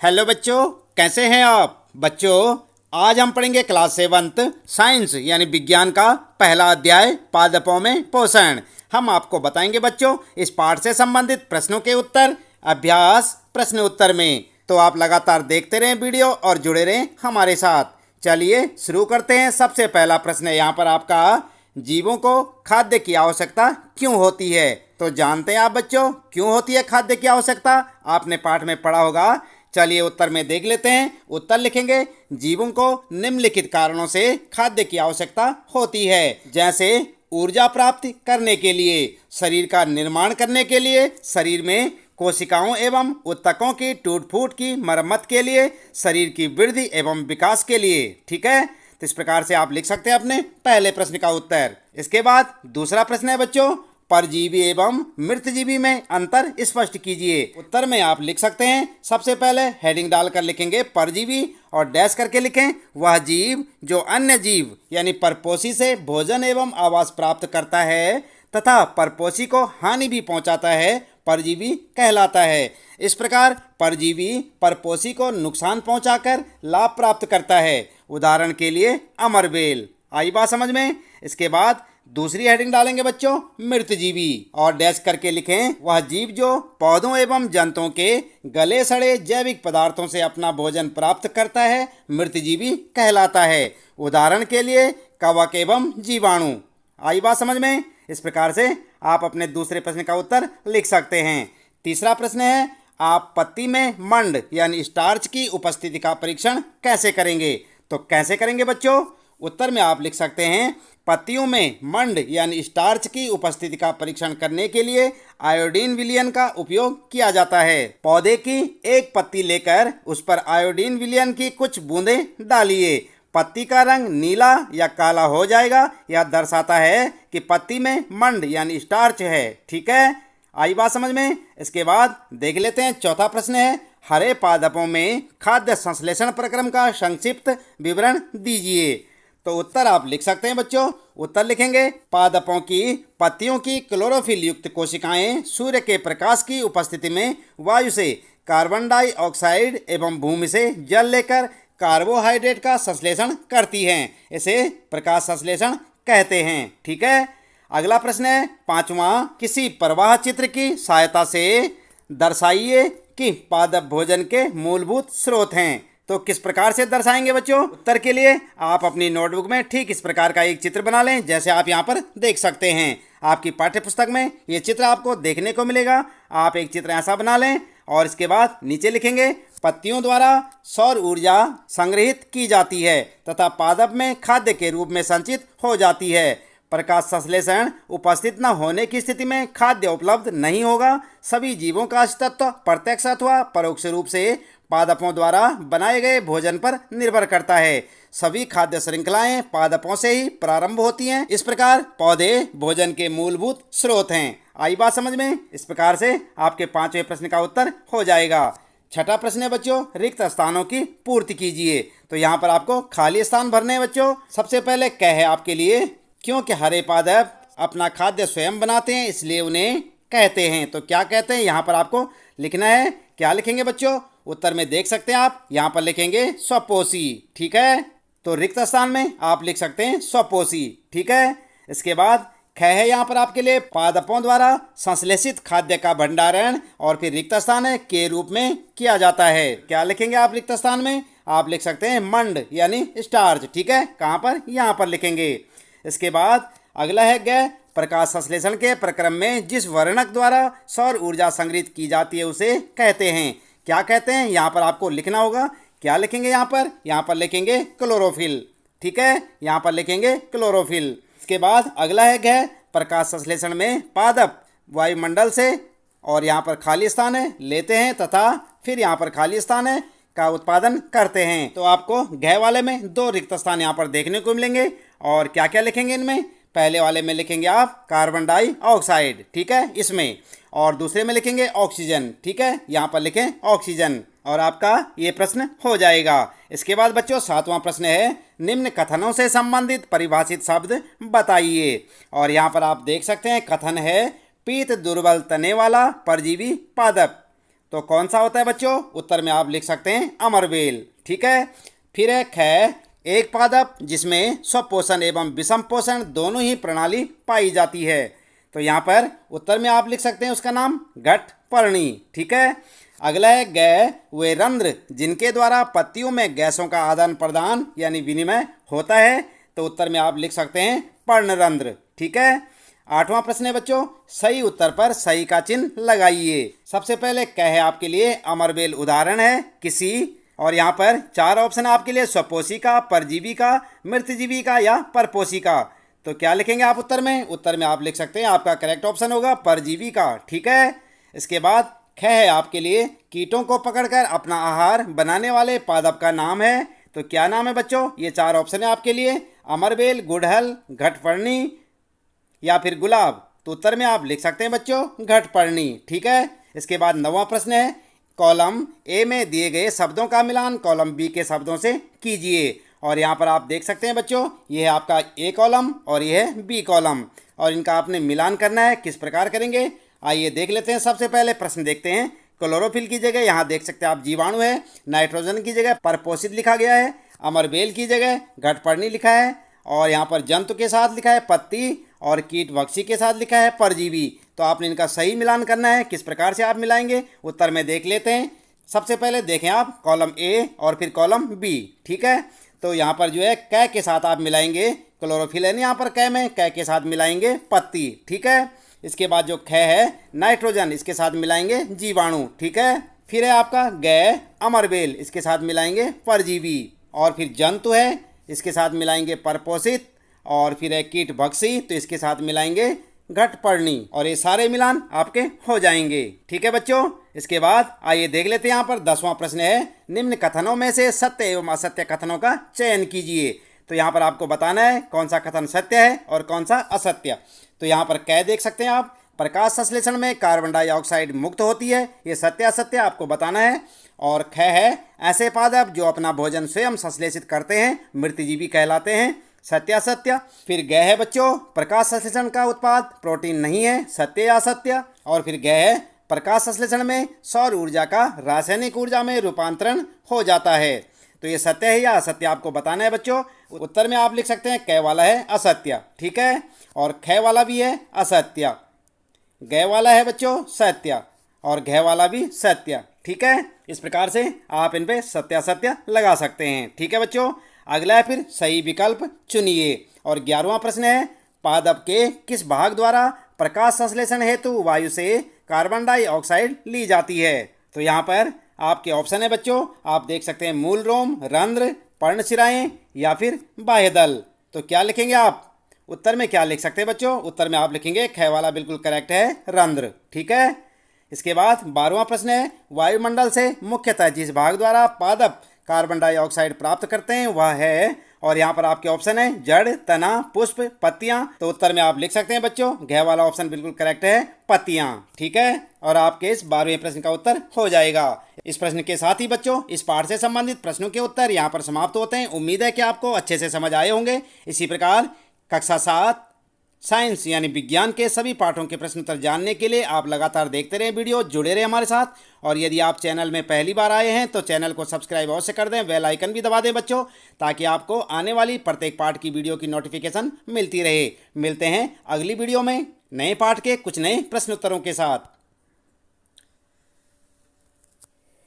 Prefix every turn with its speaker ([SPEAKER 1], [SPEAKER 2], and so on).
[SPEAKER 1] Hello बच्चों, कैसे हैं आप बच्चों। आज हम पढ़ेंगे क्लास 7th साइंस यानी विज्ञान का पहला अध्याय पादपों में पोषण। हम आपको बताएंगे बच्चों इस पाठ से संबंधित प्रश्नों के उत्तर अभ्यास प्रश्न उत्तर में। तो आप लगातार देखते रहें वीडियो और जुड़े रहें हमारे साथ। चलिए शुरू करते हैं। सबसे पहला प्रश्न है यहाँ पर आपका, जीवों को खाद्य की आवश्यकता क्यों होती है। तो जानते हैं आप बच्चों क्यों होती है खाद्य की आवश्यकता, आपने पाठ में पढ़ा होगा। चलिए उत्तर में देख लेते हैं। उत्तर लिखेंगे, जीवों को निम्नलिखित कारणों से खाद्य की आवश्यकता होती है, जैसे ऊर्जा प्राप्त करने के लिए, शरीर का निर्माण करने के लिए, शरीर में कोशिकाओं एवं ऊतकों की टूट फूट की मरम्मत के लिए, शरीर की वृद्धि एवं विकास के लिए। ठीक है, तो इस प्रकार से आप लिख सकते हैं अपने पहले प्रश्न का उत्तर। इसके बाद दूसरा प्रश्न है बच्चों, परजीवी एवं मृतजीवी में अंतर स्पष्ट कीजिए। उत्तर में आप लिख सकते हैं, सबसे पहले हेडिंग डालकर लिखेंगे परजीवी और डैश करके लिखें वह जीव जो अन्य जीव यानी परपोषी से भोजन एवं आवास प्राप्त करता है तथा परपोषी को हानि भी पहुंचाता है, परजीवी कहलाता है। इस प्रकार परजीवी परपोषी को नुकसान पहुंचाकर लाभ प्राप्त करता है। उदाहरण के लिए अमरबेल। आई बात समझ में। इसके बाद दूसरी हेडिंग डालेंगे बच्चों मृतजीवी और डैश करके लिखें वह जीव जो पौधों एवं जंतुओं के गले सड़े जैविक पदार्थों से अपना भोजन प्राप्त करता है, मृतजीवी कहलाता है। उदाहरण के लिए कवक एवं जीवाणु। आई बात समझ में। इस प्रकार से आप अपने दूसरे प्रश्न का उत्तर लिख सकते हैं। तीसरा प्रश्न है, आप पत्ती में मंड यानी स्टार्च की उपस्थिति का परीक्षण कैसे करेंगे। तो कैसे करेंगे बच्चों। उत्तर में आप लिख सकते हैं, पत्तियों में मंड यानी स्टार्च की उपस्थिति का परीक्षण करने के लिए आयोडीन विलयन का उपयोग किया जाता है। पौधे की एक पत्ती लेकर उस पर आयोडीन विलयन की कुछ बूंदें डालिए। पत्ती का रंग नीला या काला हो जाएगा, यह दर्शाता है कि पत्ती में मंड यानी स्टार्च है। ठीक है, आई बात समझ में। इसके बाद देख लेते हैं चौथा प्रश्न है, हरे पादपों में खाद्य संश्लेषण प्रक्रम का संक्षिप्त विवरण दीजिए। तो उत्तर आप लिख सकते हैं बच्चों। उत्तर लिखेंगे, पादपों की पत्तियों की क्लोरोफिल युक्त कोशिकाएं सूर्य के प्रकाश की उपस्थिति में वायु से कार्बन डाइऑक्साइड एवं भूमि से जल लेकर कार्बोहाइड्रेट का संश्लेषण करती हैं। इसे प्रकाश संश्लेषण कहते हैं। ठीक है, अगला प्रश्न है पांचवा, किसी प्रवाह चित्र की सहायता से दर्शाइए कि पादप भोजन के मूलभूत स्रोत हैं। तो किस प्रकार से दर्शाएंगे बच्चों। उत्तर के लिए आप अपनी नोटबुक में ठीक इस प्रकार का एक चित्र बना लें, जैसे आप यहाँ पर देख सकते हैं। आपकी पाठ्य पुस्तक में ये चित्र आपको देखने को मिलेगा। आप एक चित्र ऐसा बना लें और इसके बाद नीचे लिखेंगे, पत्तियों द्वारा सौर ऊर्जा संग्रहित की जाती है तथा पादप में खाद्य के रूप में संचित हो जाती है। प्रकाश संश्लेषण उपस्थित न होने की स्थिति में खाद्य उपलब्ध नहीं होगा। सभी जीवों का अस्तित्व प्रत्यक्ष अथवा परोक्ष रूप से पादपों द्वारा बनाए गए भोजन पर निर्भर करता है। सभी खाद्य श्रृंखलाएं पादपों से ही प्रारंभ होती हैं। इस प्रकार पौधे भोजन के मूलभूत स्रोत हैं। आई बात समझ में। इस प्रकार से आपके पांचवें प्रश्न का उत्तर हो जाएगा। छठा प्रश्न है बच्चों, रिक्त स्थानों की पूर्ति कीजिए। तो यहाँ पर आपको खाली स्थान भरने हैं बच्चों। सबसे पहले क है आपके लिए, क्योंकि हरे पादप अपना खाद्य स्वयं बनाते हैं इसलिए उन्हें कहते हैं। तो क्या कहते हैं यहाँ पर आपको लिखना है। क्या लिखेंगे बच्चों। उत्तर में देख सकते हैं आप, यहाँ पर लिखेंगे स्वपोषी। ठीक है, तो रिक्त स्थान में आप लिख सकते हैं स्वपोषी। ठीक है, इसके बाद ख है यहाँ पर आपके लिए, पादपों द्वारा संश्लेषित खाद्य का भंडारण और फिर रिक्त स्थान है के रूप में किया जाता है। क्या लिखेंगे आप रिक्त स्थान में। आप लिख सकते हैं मंड यानी स्टार्च। ठीक है, कहाँ पर, यहाँ पर लिखेंगे। इसके बाद अगला है ग, प्रकाश संश्लेषण के प्रक्रम में जिस वर्णक द्वारा सौर ऊर्जा संग्रहित की जाती है उसे कहते हैं। क्या कहते हैं यहाँ पर आपको लिखना होगा। क्या लिखेंगे यहाँ पर लिखेंगे क्लोरोफिल। ठीक है, यहाँ पर लिखेंगे क्लोरोफिल। इसके बाद अगला है ग, प्रकाश संश्लेषण में पादप वायुमंडल से, और यहाँ पर खाली स्थान है लेते हैं तथा फिर यहाँ पर खाली स्थान है का उत्पादन करते हैं। तो आपको घ वाले में दो रिक्त स्थान यहाँ पर देखने को मिलेंगे। और क्या क्या लिखेंगे इनमें। पहले वाले में लिखेंगे आप कार्बन डाइऑक्साइड। ठीक है, इसमें, और दूसरे में लिखेंगे ऑक्सीजन। ठीक है, यहाँ पर लिखें ऑक्सीजन और आपका ये प्रश्न हो जाएगा। इसके बाद बच्चों सातवां प्रश्न है, निम्न कथनों से संबंधित परिभाषित शब्द बताइए। और यहाँ पर आप देख सकते हैं कथन है, पीत दुर्बल तने वाला परजीवी पादप। तो कौन सा होता है बच्चों? उत्तर में आप लिख सकते हैं अमरबेल। ठीक है। फिर है ख, एक पादप जिसमें स्वपोषण एवं विषम पोषण दोनों ही प्रणाली पाई जाती है। तो यहाँ पर उत्तर में आप लिख सकते हैं उसका नाम घटपर्णी। ठीक है। अगला है ग, वे रंध्र जिनके द्वारा पत्तियों में गैसों का आदान प्रदान यानी विनिमय होता है। तो उत्तर में आप लिख सकते हैं पर्णरंध्र। ठीक है। 8वां प्रश्न है बच्चों, सही उत्तर पर सही का चिन्ह लगाइए। सबसे पहले क है आपके लिए अमरबेल उदाहरण है किसी, और यहाँ पर 4 ऑप्शन आपके लिए स्वपोषिका, परजीविका, मृतजीविका या परपोषिका। तो क्या लिखेंगे आप उत्तर में? उत्तर में आप लिख सकते हैं आपका करेक्ट ऑप्शन होगा परजीविका। ठीक है। इसके बाद ख है आपके लिए कीटों को पकड़कर अपना आहार बनाने वाले पादप का नाम है। तो क्या नाम है बच्चों? ये 4 ऑप्शन है आपके लिए, अमरबेल, गुड़हल, घटपर्णी या फिर गुलाब। तो उत्तर में आप लिख सकते हैं बच्चों घटपर्णी। ठीक है। इसके बाद 9वां प्रश्न है, कॉलम ए में दिए गए शब्दों का मिलान कॉलम बी के शब्दों से कीजिए। और यहाँ पर आप देख सकते हैं बच्चों, ये है आपका ए कॉलम और ये है बी कॉलम, और इनका आपने मिलान करना है। किस प्रकार करेंगे आइए देख लेते हैं। सबसे पहले प्रश्न देखते हैं। क्लोरोफिल की जगह यहाँ देख सकते हैं आप जीवाणु है, नाइट्रोजन की जगह परपोषित लिखा गया है, अमरबेल की जगह घटपर्णी लिखा है, और यहाँ पर जंतु के साथ लिखा है पत्ती, और कीटभक्षी के साथ लिखा है परजीवी। तो आपने इनका सही मिलान करना है। किस प्रकार से आप मिलाएंगे उत्तर में देख लेते हैं। सबसे पहले देखें आप कॉलम ए और फिर कॉलम बी। ठीक है। तो यहाँ पर जो है क के साथ आप मिलाएंगे क्लोरोफिल है, यहाँ पर क में क के साथ मिलाएंगे पत्ती। ठीक है। इसके बाद जो ख है नाइट्रोजन, इसके साथ मिलाएंगे जीवाणु। ठीक है। फिर है आपका ग, अमरबेल, इसके साथ मिलाएंगे परजीवी, और फिर जंतु है इसके साथ मिलाएंगे परपोषित, और फिर है कीटभक्षी तो इसके साथ मिलाएंगे घटपर्णी, और ये सारे मिलान आपके हो जाएंगे। ठीक है बच्चों। इसके बाद आइए देख लेते हैं। यहाँ पर 10वां प्रश्न है, निम्न कथनों में से सत्य एवं असत्य कथनों का चयन कीजिए। तो यहाँ पर आपको बताना है कौन सा कथन सत्य है और कौन सा असत्य। तो यहाँ पर कै देख सकते हैं आप, प्रकाश संश्लेषण में कार्बन डाइऑक्साइड मुक्त होती है, ये सत्य असत्य आपको बताना है। और ख है, ऐसे पादप जो अपना भोजन स्वयं संश्लेषित करते हैं मृतजीवी कहलाते हैं, सत्य असत्य। फिर ग है बच्चों, प्रकाश संश्लेषण का उत्पाद प्रोटीन नहीं है, सत्य या असत्य। और फिर ग है, प्रकाश संश्लेषण में सौर ऊर्जा का रासायनिक ऊर्जा में रूपांतरण हो जाता है। तो ये सत्य है या असत्य आपको बताना है बच्चों। उत्तर में आप लिख सकते हैं क वाला है असत्य। ठीक है। और ख वाला भी है असत्य, ग वाला है बच्चों सत्य, और घ वाला भी सत्य। ठीक है। इस प्रकार से आप इन पे सत्य असत्य लगा सकते हैं। ठीक है बच्चों। अगला है फिर सही विकल्प चुनिए। और 11वां प्रश्न है, पादप के किस भाग द्वारा प्रकाश संश्लेषण हेतु वायु से कार्बन डाइऑक्साइड ली जाती है। तो यहाँ पर आपके ऑप्शन है बच्चों, आप देख सकते हैं मूल रोम, रंध्र, पर्णशिराएं या फिर बाह्यदल। तो क्या लिखेंगे आप उत्तर में? क्या लिख सकते हैं बच्चों? उत्तर में आप लिखेंगे ख वाला बिल्कुल करेक्ट है, रंध्र। ठीक है। इसके बाद 12वां प्रश्न है, वायुमंडल से मुख्यतः जिस भाग द्वारा पादप कार्बन डाइऑक्साइड प्राप्त करते हैं वह है, और यहाँ पर आपके ऑप्शन है जड़, तना, पुष्प, पत्तियां। तो उत्तर में आप लिख सकते हैं बच्चों घ वाला ऑप्शन बिल्कुल करेक्ट है, पत्तियां। ठीक है। और आपके इस 12वें प्रश्न का उत्तर हो जाएगा। इस प्रश्न के साथ ही बच्चों इस पाठ से संबंधित प्रश्नों के उत्तर यहाँ पर समाप्त होते हैं। उम्मीद है कि आपको अच्छे से समझ आए होंगे। इसी प्रकार कक्षा 7 साइंस यानी विज्ञान के सभी पाठों के प्रश्न उत्तर जानने के लिए आप लगातार देखते रहें वीडियो, जुड़े रहें हमारे साथ। और यदि आप चैनल में पहली बार आए हैं तो चैनल को सब्सक्राइब अवश्य कर दें, बेल आइकन भी दबा दें बच्चों, ताकि आपको आने वाली प्रत्येक पाठ की वीडियो की नोटिफिकेशन मिलती रहे। मिलते हैं अगली वीडियो में नए पाठ के कुछ नए प्रश्न उत्तरों के साथ।